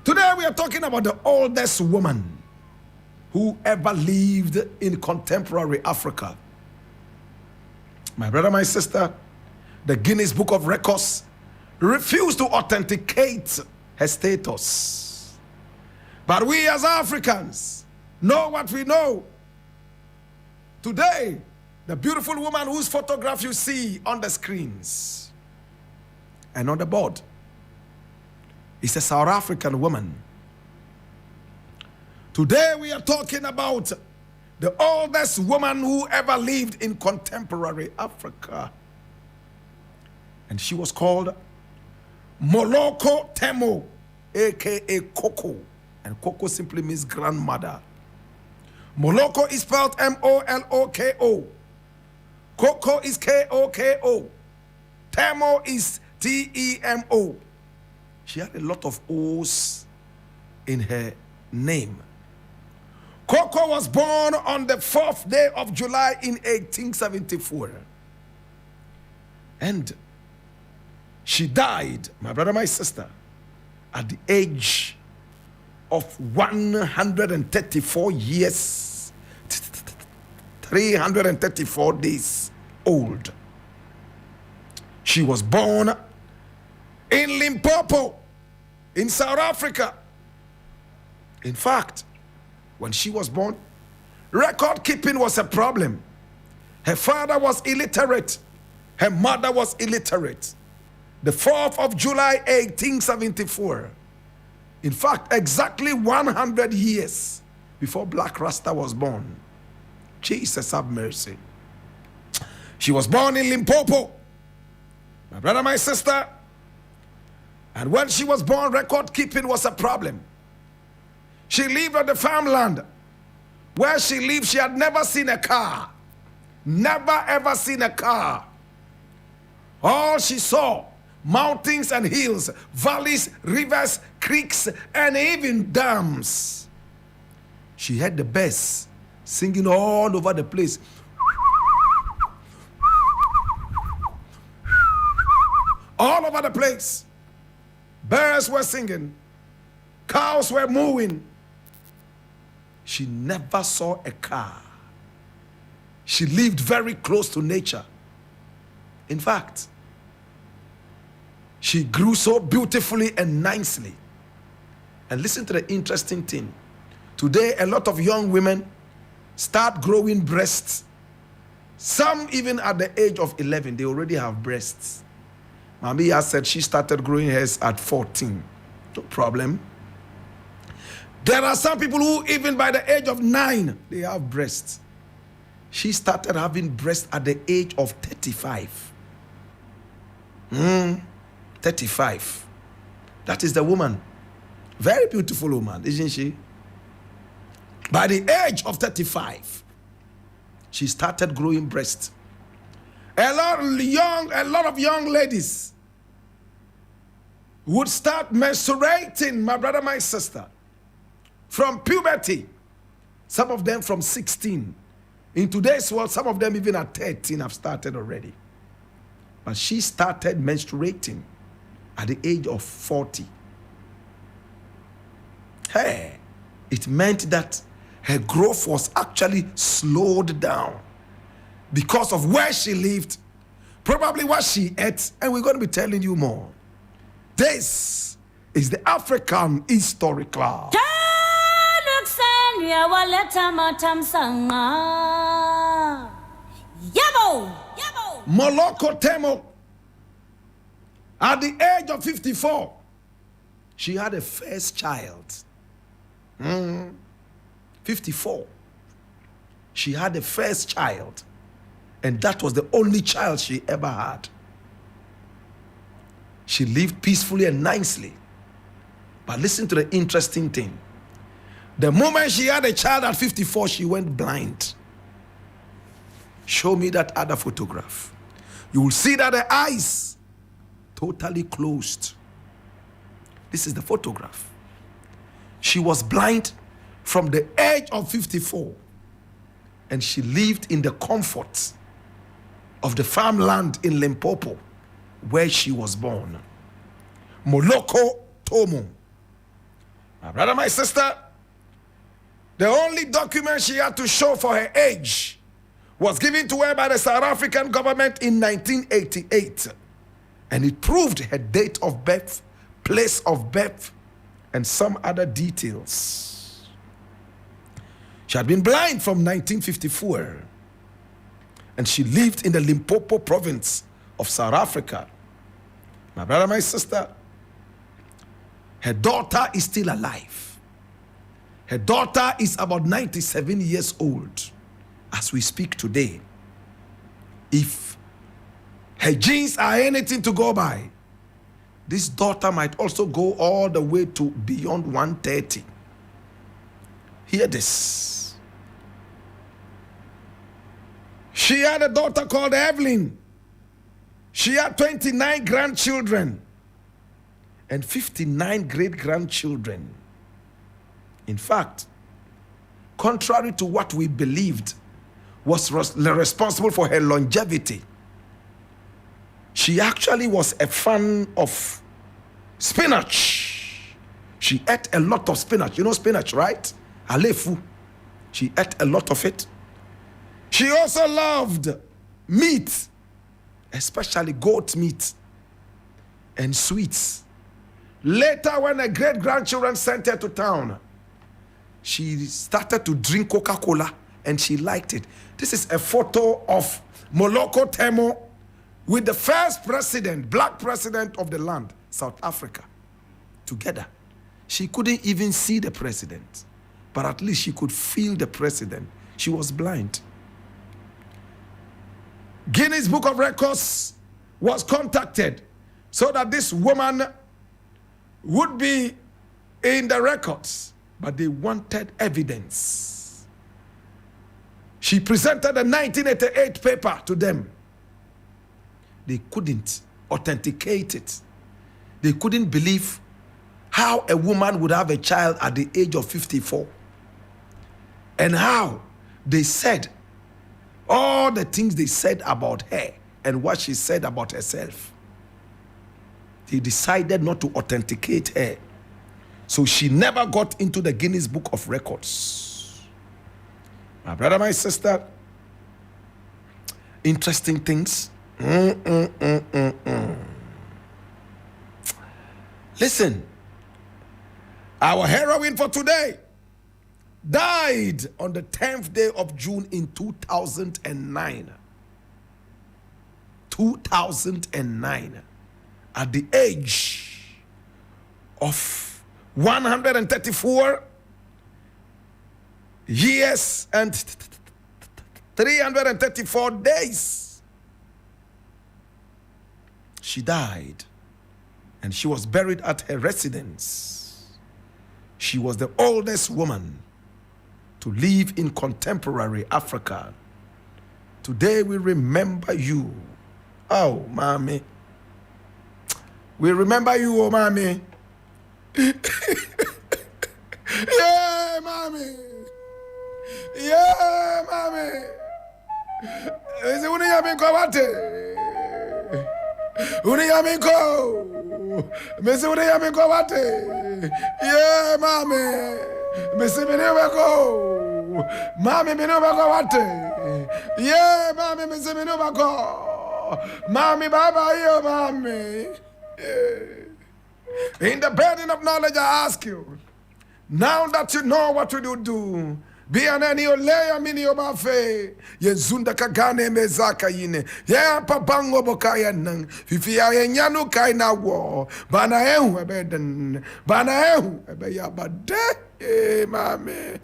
Today we are talking about the oldest woman who ever lived in contemporary Africa. My brother, my sister, the Guinness Book of Records refused to authenticate her status. But we as Africans know what we know. Today, the beautiful woman whose photograph you see on the screens and on the board is a South African woman. Today we are talking about the oldest woman who ever lived in contemporary Africa. And she was called Moloko Temo, aka Koko. And Koko simply means grandmother. Moloko is spelled M-O-L-O-K-O. Koko is K-O-K-O. Temo is T-E-M-O. She had a lot of O's in her name. Koko was born on the 4th day of July in 1874. And she died, my brother, my sister, at the age of 134 years, 334 days old. She was born in Limpopo, in South Africa. In fact, when she was born, record keeping was a problem. Her father was illiterate. Her mother was illiterate. The 4th of July, 1874. In fact, exactly 100 years before Black Rasta was born. Jesus have mercy. She was born in Limpopo. My brother, my sister. And when she was born, record keeping was a problem. She lived on the farmland. Where she lived, she had never seen a car. Never ever seen a car. All she saw, mountains and hills, valleys, rivers, creeks, and even dams. She heard the birds singing all over the place. All over the place. Birds were singing. Cows were mooing. She never saw a car. She lived very close to nature. In fact, she grew so beautifully and nicely. And listen to the interesting thing. Today, a lot of young women start growing breasts. Some even at the age of 11, they already have breasts. Mamiya said she started growing hers at 14. No problem. There are some people who even by the age of 9, they have breasts. She started having breasts at the age of 35. 35. That is the woman. Very beautiful woman, isn't she? By the age of 35, she started growing breasts. A lot of young ladies would start menstruating, my brother, my sister, from puberty. Some of them from 16. In today's world, some of them even at 13 have started already. But she started menstruating at the age of 40. Hey, it meant that her growth was actually slowed down because of where she lived, probably what she ate, and we're going to be telling you more. This is the African History Club. Moloko Temo, at the age of 54, she had a first child. 54. She had a first child, and that was the only child she ever had. She lived peacefully and nicely. But listen to the interesting thing. The moment she had a child at 54, she went blind. Show me that other photograph. You will see that the eyes totally closed. This is the photograph. She was blind from the age of 54, and she lived in the comfort of the farmland in Limpopo, where she was born. Moloko Temo. My brother, my sister, the only document she had to show for her age was given to her by the South African government in 1988. And it proved her date of birth, place of birth, and some other details. She had been blind from 1954. And she lived in the Limpopo province of South Africa. My brother, my sister, her daughter is still alive. Her daughter is about 97 years old as we speak today. If her genes are anything to go by, this daughter might also go all the way to beyond 130. Hear this. She had a daughter called Evelyn. She had 29 grandchildren and 59 great-grandchildren. In fact, contrary to what we believed was responsible for her longevity, she actually was a fan of spinach. She ate a lot of spinach. You know spinach, right? Alefu. She ate a lot of it. She also loved meat, especially goat meat and sweets. Later, when her great-grandchildren sent her to town, she started to drink Coca-Cola and she liked it. This is a photo of Moloko Temo with the first president, black president of the land, South Africa, together. She couldn't even see the president, but at least she could feel the president. She was blind. Guinness Book of Records was contacted so that this woman would be in the records, but they wanted evidence. She presented a 1988 paper to them. They couldn't authenticate it. They couldn't believe how a woman would have a child at the age of 54. And how they said all the things they said about her and what she said about herself. They decided not to authenticate her. So she never got into the Guinness Book of Records. My brother, my sister, interesting things. Listen, our heroine for today died on the 10th day of June in 2009. 2009, at the age of 134 years and 334 days. She died, and she was buried at her residence. She was the oldest woman to live in contemporary Africa. Today we remember you. Oh, mommy. We remember you, oh, mommy. Yeah, mommy. Yeah, mommy. Is it Uniyamiko Wate? Uniyamiko. Miss Uniyamiko Wate. Yeah, mommy. Miss Minubako. Mommy Minubako Wate. Yeah, mommy, Miss Minubako. Mommy, Baba, yo, mommy. Yeah. In the burden of knowledge, I ask you, now that you know what you do, be an any olea mini obafe, ye zunda kagane mezaka yine, ye papango bokaya nang, fifia yenyanu kaina wo, bana ehu ebeden, bana ehu ebe ya bade, mame.